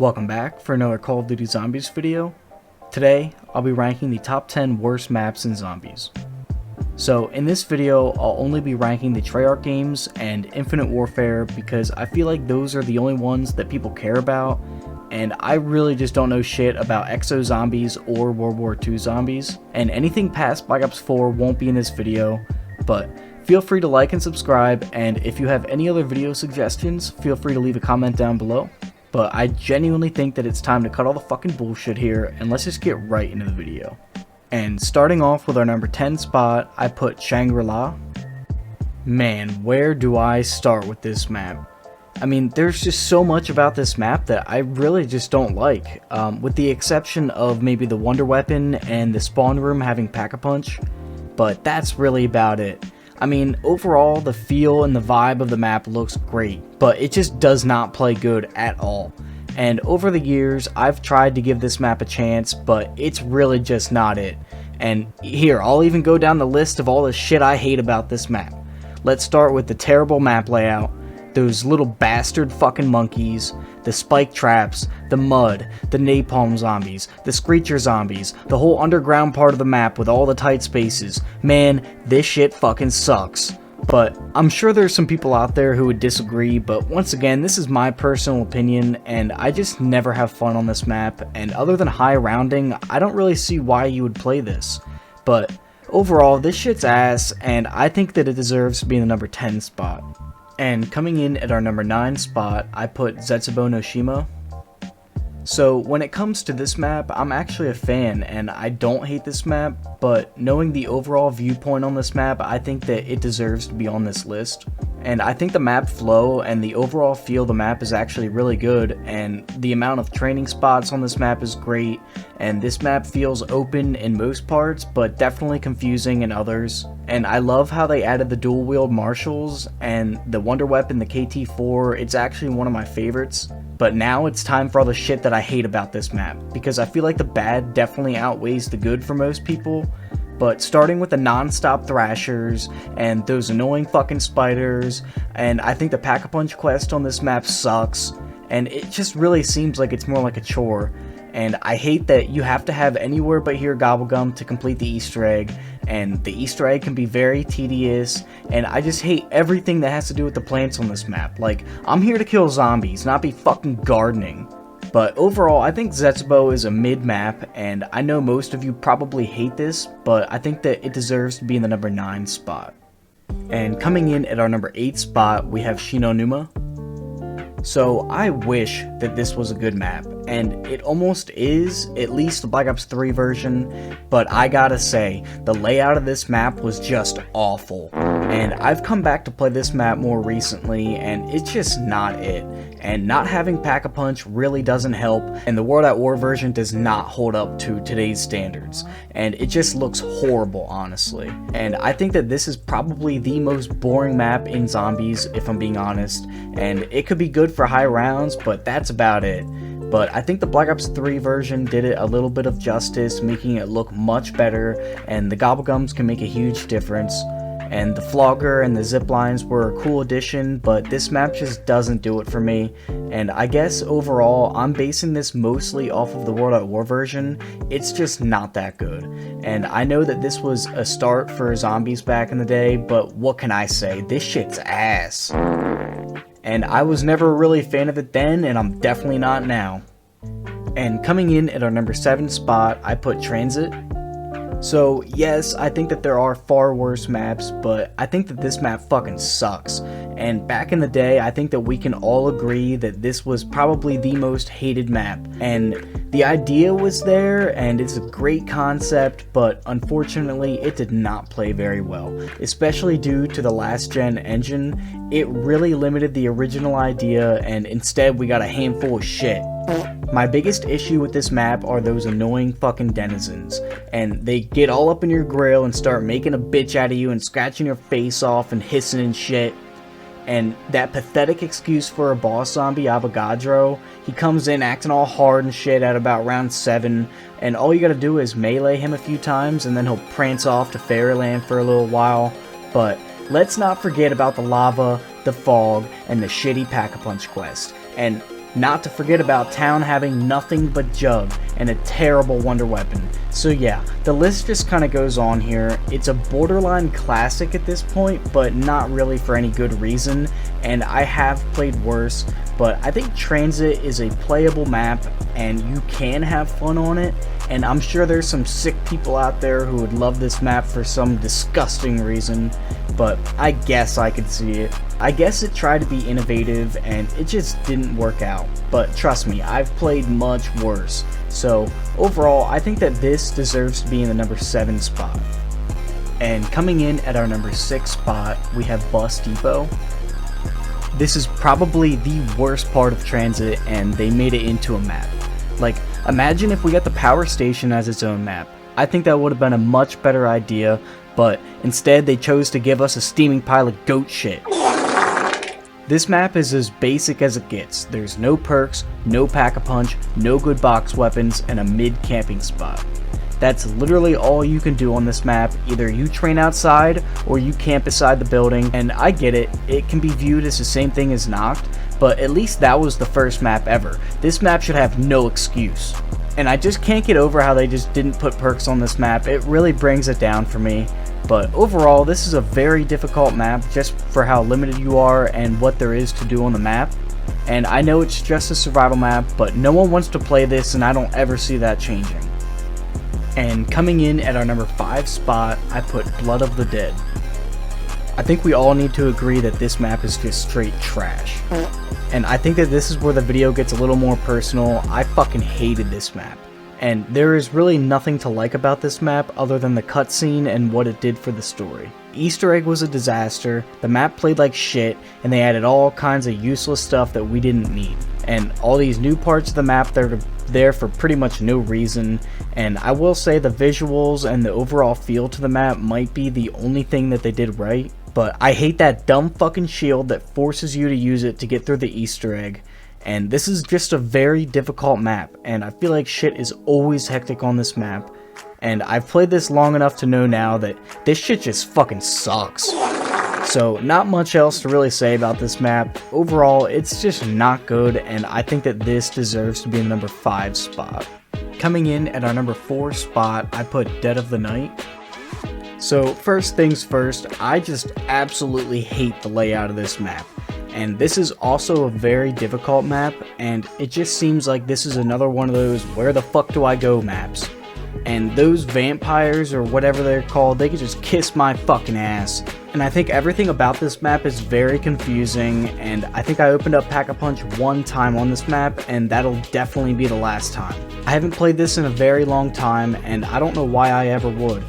Welcome back for another Call of Duty Zombies video. Today, I'll be ranking the top 10 worst maps in Zombies. So in this video, I'll only be ranking the Treyarch games and Infinite Warfare because I feel like those are the only ones that people care about, and I really just don't know shit about Exo Zombies or World War II Zombies, and anything past Black Ops 4 won't be in this video, but feel free to like and subscribe, and if you have any other video suggestions, feel free to leave a comment down below. But I genuinely think that it's time to cut all the fucking bullshit here, and let's just get right into the video. And starting off with our number 10 spot, I put Shangri-La. Man, where do I start with this map? I mean, there's just so much about this map that I really just don't like, with the exception of maybe the Wonder Weapon and the spawn room having Pack-a-Punch, but that's really about it. I mean, overall, the feel and the vibe of the map looks great, but it just does not play good at all. And over the years, I've tried to give this map a chance, but it's really just not it. And here, I'll even go down the list of all the shit I hate about this map. Let's start with the terrible map layout, those little bastard fucking monkeys, the spike traps, the mud, the napalm zombies, the screecher zombies, the whole underground part of the map with all the tight spaces. Man, this shit fucking sucks. But I'm sure there's some people out there who would disagree, but once again, this is my personal opinion, and I just never have fun on this map, and other than high rounding, I don't really see why you would play this. But overall, this shit's ass, and I think that it deserves to be in the number 10 spot. And coming in at our number 9 spot, I put Zetsubo no Shima. So when it comes to this map, I'm actually a fan, and I don't hate this map, but knowing the overall viewpoint on this map, I think that it deserves to be on this list. And I think the map flow and the overall feel of the map is actually really good, and the amount of training spots on this map is great, and this map feels open in most parts, but definitely confusing in others. And I love how they added the dual wield marshals, and the Wonder Weapon, the KT-4, it's actually one of my favorites. But now it's time for all the shit that I hate about this map, because I feel like the bad definitely outweighs the good for most people. But starting with the non-stop thrashers, and those annoying fucking spiders, and I think the Pack-a-Punch quest on this map sucks, and it just really seems like it's more like a chore. And I hate that you have to have anywhere but here gobblegum to complete the Easter egg, and the Easter egg can be very tedious, and I just hate everything that has to do with the plants on this map. Like, I'm here to kill zombies, not be fucking gardening. But overall, I think Zetsubo is a mid-map, and I know most of you probably hate this, but I think that it deserves to be in the number 9 spot. And coming in at our number 8 spot, we have Shino Numa. So I wish that this was a good map, and it almost is, at least the Black Ops 3 version, but I gotta say, the layout of this map was just awful. And I've come back to play this map more recently, and it's just not it. And not having Pack-a-Punch really doesn't help, and the World at War version does not hold up to today's standards. And it just looks horrible, honestly. And I think that this is probably the most boring map in Zombies, if I'm being honest. And it could be good for high rounds, but that's about it. But I think the Black Ops 3 version did it a little bit of justice, making it look much better, and the Gobblegums can make a huge difference. And the Flogger and the zip lines were a cool addition, but this map just doesn't do it for me. And I guess overall, I'm basing this mostly off of the World at War version. It's just not that good. And I know that this was a start for Zombies back in the day, but what can I say? This shit's ass. And I was never really a fan of it then, and I'm definitely not now. And coming in at our number 7 spot, I put Transit. So yes, I think that there are far worse maps, but I think that this map fucking sucks. And back in the day, I think that we can all agree that this was probably the most hated map. And the idea was there, and it's a great concept, but unfortunately, it did not play very well. Especially due to the last gen engine, it really limited the original idea, and instead we got a handful of shit. My biggest issue with this map are those annoying fucking denizens, and they get all up in your grill and start making a bitch out of you and scratching your face off and hissing and shit. And that pathetic excuse for a boss zombie, Avogadro, he comes in acting all hard and shit at about round 7, and all you gotta do is melee him a few times and then he'll prance off to Fairyland for a little while. But let's not forget about the lava, the fog, and the shitty Pack-a-Punch quest. And Not to forget about town having nothing but Jug and a terrible wonder weapon. So yeah, the list just kind of goes on here. It's a borderline classic at this point, but not really for any good reason, and I have played worse, but I think Transit is a playable map and you can have fun on it, and I'm sure there's some sick people out there who would love this map for some disgusting reason, but I guess I could see it. I guess it tried to be innovative and it just didn't work out, but trust me, I've played much worse. So overall, I think that this deserves to be in the number 7 spot. And coming in at our number 6 spot, we have Bus Depot. This is probably the worst part of Transit, and they made it into a map. Like, imagine if we got the power station as its own map. I think that would have been a much better idea, but instead they chose to give us a steaming pile of goat shit. This map is as basic as it gets. There's no perks, no pack-a-punch, no good box weapons, and a mid-camping spot. That's literally all you can do on this map. Either you train outside or you camp beside the building, and I get it, it can be viewed as the same thing as Knocked, but at least that was the first map ever. This map should have no excuse. And I just can't get over how they just didn't put perks on this map. It really brings it down for me. But overall, this is a very difficult map just for how limited you are and what there is to do on the map. And I know it's just a survival map, but no one wants to play this, and I don't ever see that changing. And coming in at our number 5 spot, I put Blood of the Dead. I think we all need to agree that this map is just straight trash. And I think that this is where the video gets a little more personal. I fucking hated this map. And there is really nothing to like about this map other than the cutscene and what it did for the story. Easter egg was a disaster, the map played like shit, and they added all kinds of useless stuff that we didn't need. And all these new parts of the map that are there for pretty much no reason, and I will say the visuals and the overall feel to the map might be the only thing that they did right, but I hate that dumb fucking shield that forces you to use it to get through the Easter egg. And this is just a very difficult map, and I feel like shit is always hectic on this map, and I've played this long enough to know now that this shit just fucking sucks. So not much else to really say about this map. Overall, it's just not good, and I think that this deserves to be in number 5 spot. Coming in at our number 4 spot, I put Dead of the Night. So first things first, I just absolutely hate the layout of this map. And this is also a very difficult map, and it just seems like this is another one of those where the fuck do I go maps. And those vampires or whatever they're called, they could just kiss my fucking ass. And I think everything about this map is very confusing, and I think I opened up Pack-a-Punch one time on this map, and that'll definitely be the last time. I haven't played this in a very long time, and I don't know why I ever would.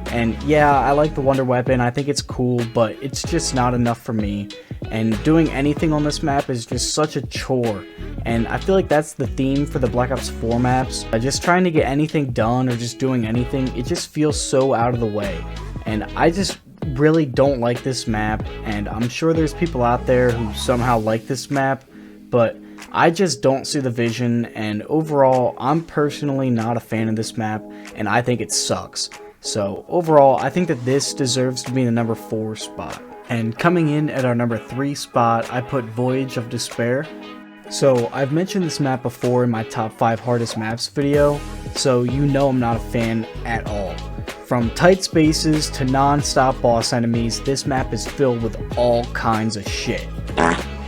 And yeah, I like the Wonder Weapon, I think it's cool, but it's just not enough for me. And doing anything on this map is just such a chore. And I feel like that's the theme for the Black Ops 4 maps. Just trying to get anything done or just doing anything, it just feels so out of the way. And I just really don't like this map, and I'm sure there's people out there who somehow like this map, but I just don't see the vision, and overall, I'm personally not a fan of this map, and I think it sucks. So overall, I think that this deserves to be in the number 4 spot. And coming in at our number 3 spot, I put Voyage of Despair. So I've mentioned this map before in my top 5 hardest maps video, so you know I'm not a fan at all. From tight spaces to non-stop boss enemies, this map is filled with all kinds of shit.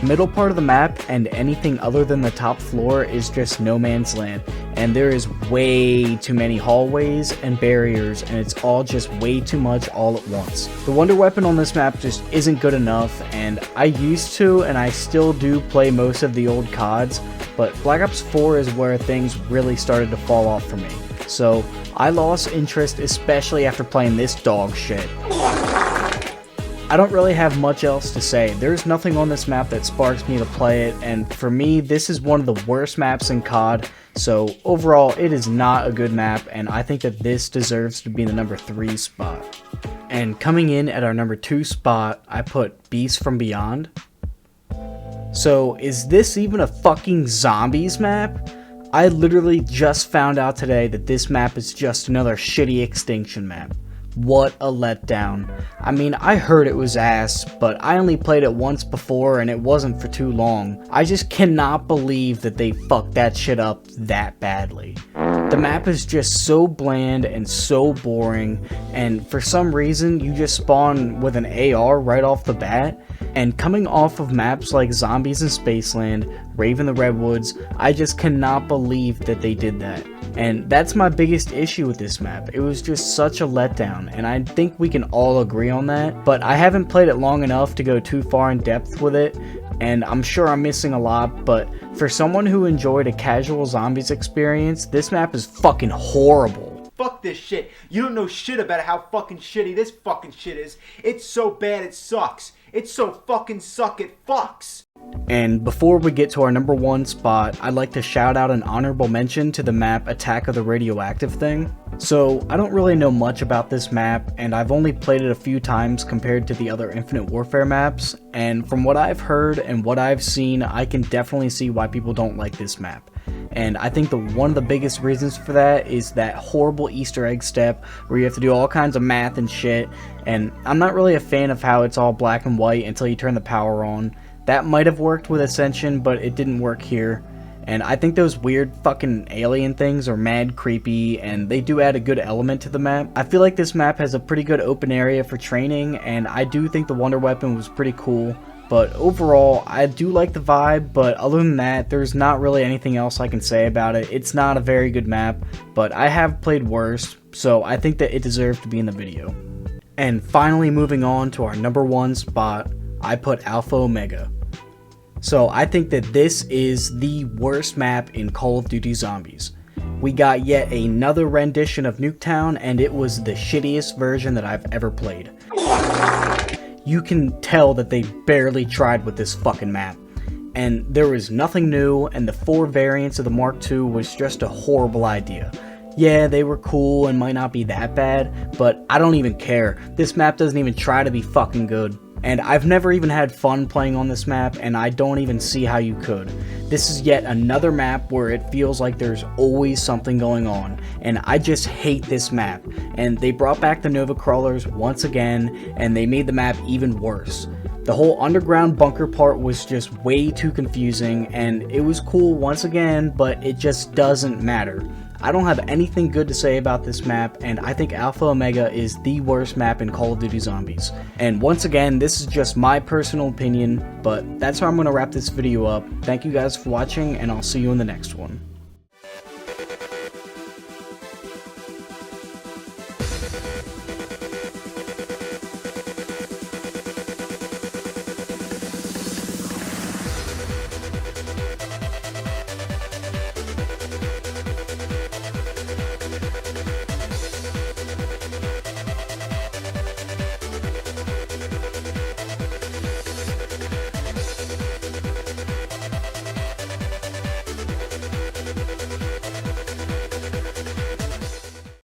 Middle part of the map and anything other than the top floor is just no man's land, and there is way too many hallways and barriers, and it's all just way too much all at once. The Wonder Weapon on this map just isn't good enough, and I used to and I still do play most of the old CODs, but Black Ops 4 is where things really started to fall off for me. So I lost interest, especially after playing this dog shit. I don't really have much else to say. There's nothing on this map that sparks me to play it, and for me, this is one of the worst maps in COD, so overall, it is not a good map, and I think that this deserves to be the number 3 spot. And coming in at our number 2 spot, I put Beast from Beyond. So, is this even a fucking zombies map? I literally just found out today that this map is just another shitty Extinction map. What a letdown. I mean, I heard it was ass, but I only played it once before and it wasn't for too long. I just cannot believe that they fucked that shit up that badly. The map is just so bland and so boring, and for some reason you just spawn with an AR right off the bat. And coming off of maps like Zombies in Spaceland, Rave in the Redwoods, I just cannot believe that they did that. And that's my biggest issue with this map. It was just such a letdown, and I think we can all agree on that. But I haven't played it long enough to go too far in depth with it, and I'm sure I'm missing a lot, but for someone who enjoyed a casual Zombies experience, this map is fucking horrible. Fuck this shit. You don't know shit about how fucking shitty this fucking shit is. It's so bad it sucks. It's so fucking suck it fucks. And before we get to our number 1 spot, I'd like to shout out an honorable mention to the map Attack of the Radioactive Thing. So, I don't really know much about this map, and I've only played it a few times compared to the other Infinite Warfare maps, and from what I've heard and what I've seen, I can definitely see why people don't like this map. And I think one of the biggest reasons for that is that horrible Easter egg step where you have to do all kinds of math and shit, and I'm not really a fan of how it's all black and white until you turn the power on. That might have worked with Ascension, but it didn't work here. And I think those weird fucking alien things are mad creepy, and they do add a good element to the map. I feel like this map has a pretty good open area for training, and I do think the Wonder Weapon was pretty cool. But overall, I do like the vibe, but other than that, there's not really anything else I can say about it. It's not a very good map, but I have played worse, so I think that it deserved to be in the video. And finally moving on to our number 1 spot, I put Alpha Omega. So I think that this is the worst map in Call of Duty Zombies. We got yet another rendition of Nuketown, and it was the shittiest version that I've ever played. You can tell that they barely tried with this fucking map. And there was nothing new, and the 4 variants of the Mark II was just a horrible idea. Yeah, they were cool and might not be that bad, but I don't even care. This map doesn't even try to be fucking good. And I've never even had fun playing on this map, and I don't even see how you could. This is yet another map where it feels like there's always something going on, and I just hate this map. And they brought back the Nova Crawlers once again, and they made the map even worse. The whole underground bunker part was just way too confusing, and it was cool once again, but it just doesn't matter. I don't have anything good to say about this map, and I think Alpha Omega is the worst map in Call of Duty Zombies. And once again, this is just my personal opinion, but that's how I'm going to wrap this video up. Thank you guys for watching, and I'll see you in the next one.